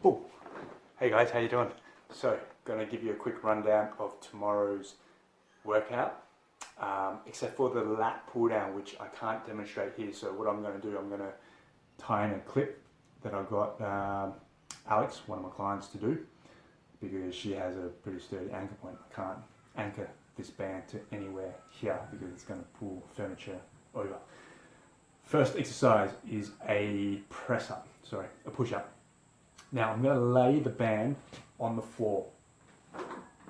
Oh, hey guys, how you doing? So, going to give you a quick rundown of tomorrow's workout, except for the lat pull down, which I can't demonstrate here. So what I'm going to do, I'm going to tie in a clip that I got Alex, one of my clients, to do, because she has a pretty sturdy anchor point. I can't anchor this band to anywhere here because it's going to pull furniture over. First exercise is a push up. Now I'm going to lay the band on the floor.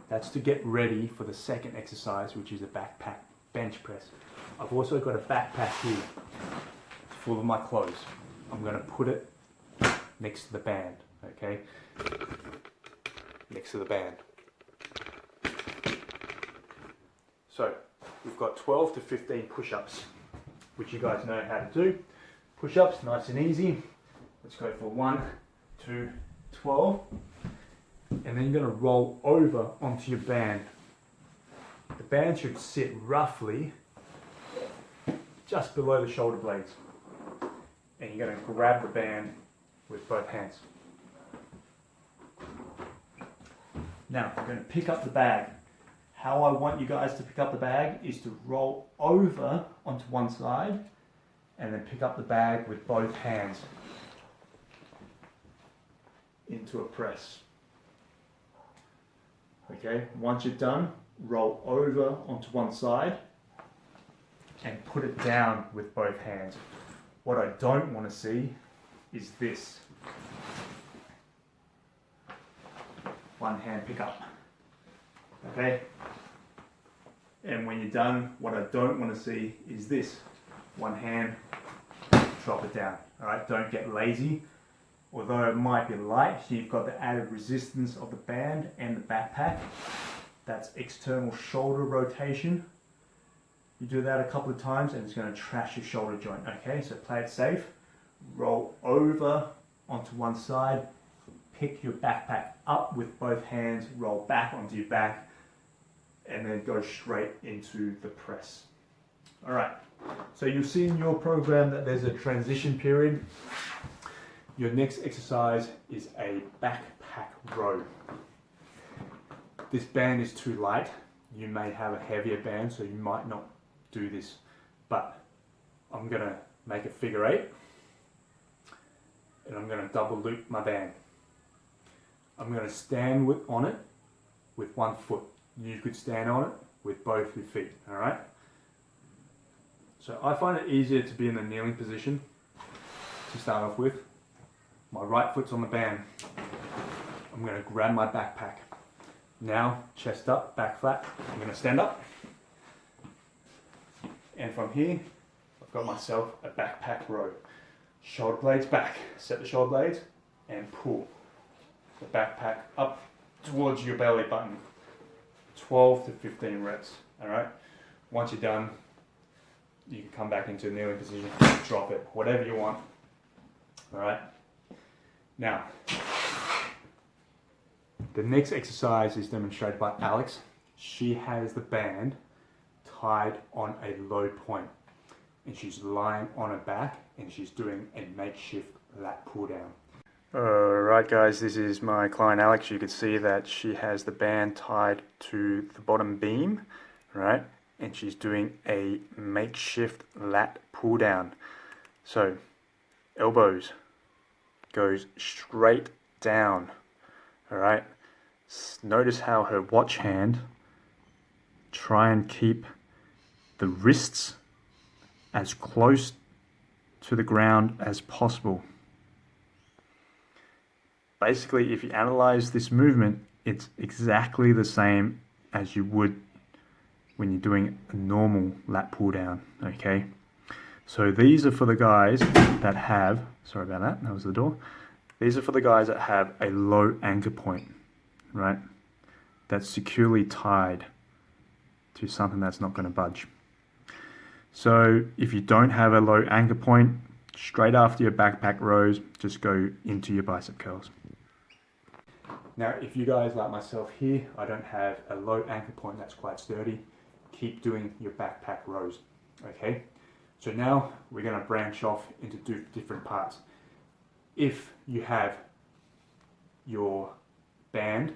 That's to get ready for the second exercise, which is a backpack bench press. I've also got a backpack here full of my clothes. I'm going to put it next to the band, okay? Next to the band. So we've got 12 to 15 push-ups, which you guys know how to do. Push-ups, nice and easy. Let's go for 1, 2, 12. And then you're going to roll over onto your band. The band should sit roughly just below the shoulder blades. And you're going to grab the band with both hands. Now, I'm going to pick up the bag. How I want you guys to pick up the bag is to roll over onto one side and then pick up the bag with both hands into a press. Okay, once you're done, roll over onto one side and put it down with both hands. What I don't want to see is this. One hand pick up. Okay? And when you're done, what I don't want to see is this. One hand, drop it down. Alright, don't get lazy. Although it might be light, you've got the added resistance of the band and the backpack. That's external shoulder rotation. You do that a couple of times and it's going to trash your shoulder joint. Okay, so play it safe. Roll over onto one side. Pick your backpack up with both hands. Roll back onto your back. And then go straight into the press. Alright, so you'll see in your program that there's a transition period. Your next exercise is a backpack row. This band is too light. You may have a heavier band, so you might not do this. But I'm going to make a figure 8. And I'm going to double loop my band. I'm going to stand on it with one foot. You could stand on it with both your feet, alright? So I find it easier to be in the kneeling position to start off with. My right foot's on the band. I'm going to grab my backpack. Now, chest up, back flat. I'm going to stand up. And from here, I've got myself a backpack row. Shoulder blades back. Set the shoulder blades and pull the backpack up towards your belly button. 12 to 15 reps. Alright? Once you're done, you can come back into a kneeling position, drop it, whatever you want. Alright? Now, the next exercise is demonstrated by Alex. She has the band tied on a low point and she's lying on her back and she's doing a makeshift lat pull down. Alright guys, this is my client Alex. You can see that she has the band tied to the bottom beam, right? And she's doing a makeshift lat pull down. So, elbows goes straight down. Alright, notice how her watch hand, try and keep the wrists as close to the ground as possible. Basically, if you analyze this movement, it's exactly the same as you would when you're doing a normal lat pull down, okay? So these are for the guys that have, sorry about that, that was the door. These are for the guys that have a low anchor point, right? That's securely tied to something that's not going to budge. So if you don't have a low anchor point, straight after your backpack rows, just go into your bicep curls. Now, if you guys like myself here, I don't have a low anchor point that's quite sturdy, keep doing your backpack rows, okay? So now we're going to branch off into different parts. If you have your band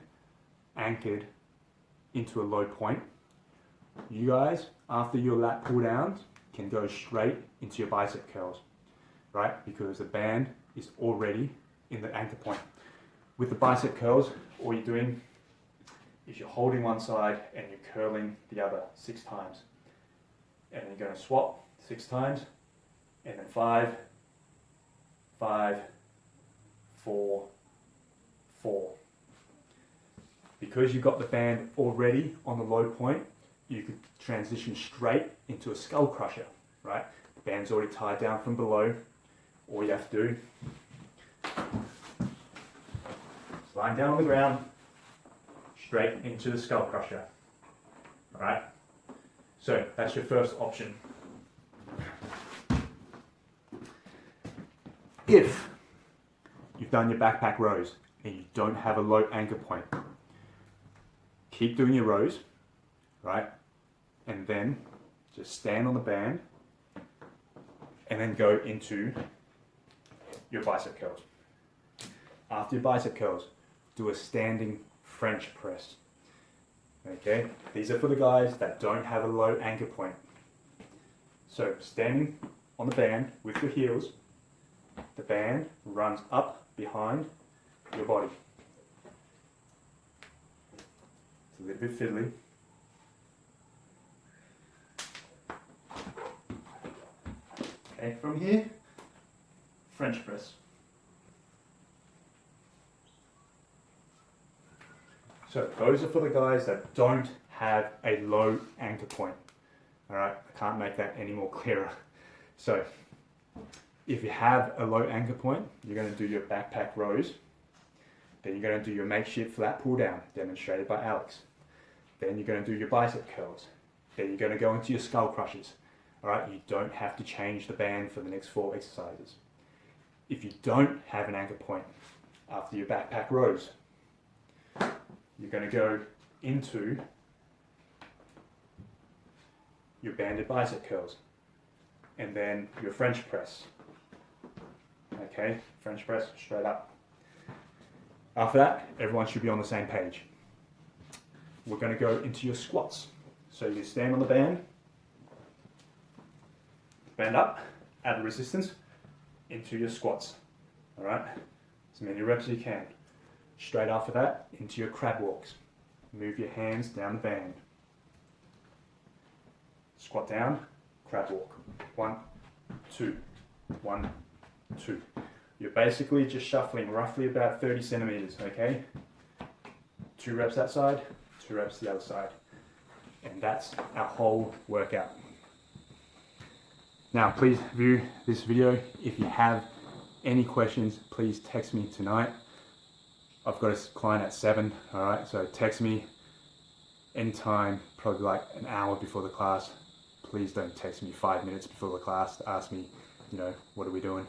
anchored into a low point, you guys, after your lat pull downs, can go straight into your bicep curls, right? Because the band is already in the anchor point. With the bicep curls, all you're doing is you're holding one side and you're curling the other 6 times. And then you're going to swap 6 times, and then 5, 5, 4, 4. Because you've got the band already on the low point, you could transition straight into a skull crusher, right? The band's already tied down from below. All you have to do is lying down on the ground, straight into the skull crusher. All right? So that's your first option. If you've done your backpack rows and you don't have a low anchor point, keep doing your rows, right? And then just stand on the band and then go into your bicep curls. After your bicep curls, do a standing French press. Okay, these are for the guys that don't have a low anchor point. So standing on the band with your heels, the band runs up behind your body. It's a little bit fiddly. Okay, from here, French press. So those are for the guys that don't have a low anchor point. All right, I can't make that any more clearer. So if you have a low anchor point, you're going to do your backpack rows. Then you're going to do your makeshift flat pull down, demonstrated by Alex. Then you're going to do your bicep curls. Then you're going to go into your skull crushes. All right, you don't have to change the band for the next 4 exercises. If you don't have an anchor point after your backpack rows, you're going to go into your banded bicep curls and then your French press. Okay, French press straight up. After that, everyone should be on the same page. We're going to go into your squats. So you stand on the band, band up, add the resistance into your squats. All right, as many reps as you can. Straight after that, into your crab walks. Move your hands down the band. Squat down, crab walk. 1, 2, 1, 2. You're basically just shuffling roughly about 30 centimeters, okay? 2 reps that side, 2 reps the other side. And that's our whole workout. Now, please view this video. If you have any questions, please text me tonight. I've got a client at 7, all right? So text me anytime, probably like an hour before the class. Please don't text me 5 minutes before the class to ask me, you know, what are we doing?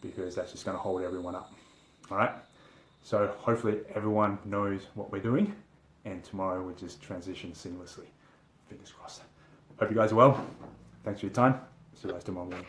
Because that's just gonna hold everyone up, all right? So hopefully everyone knows what we're doing, and tomorrow we'll just transition seamlessly. Fingers crossed. Hope you guys are well. Thanks for your time. See you guys tomorrow morning.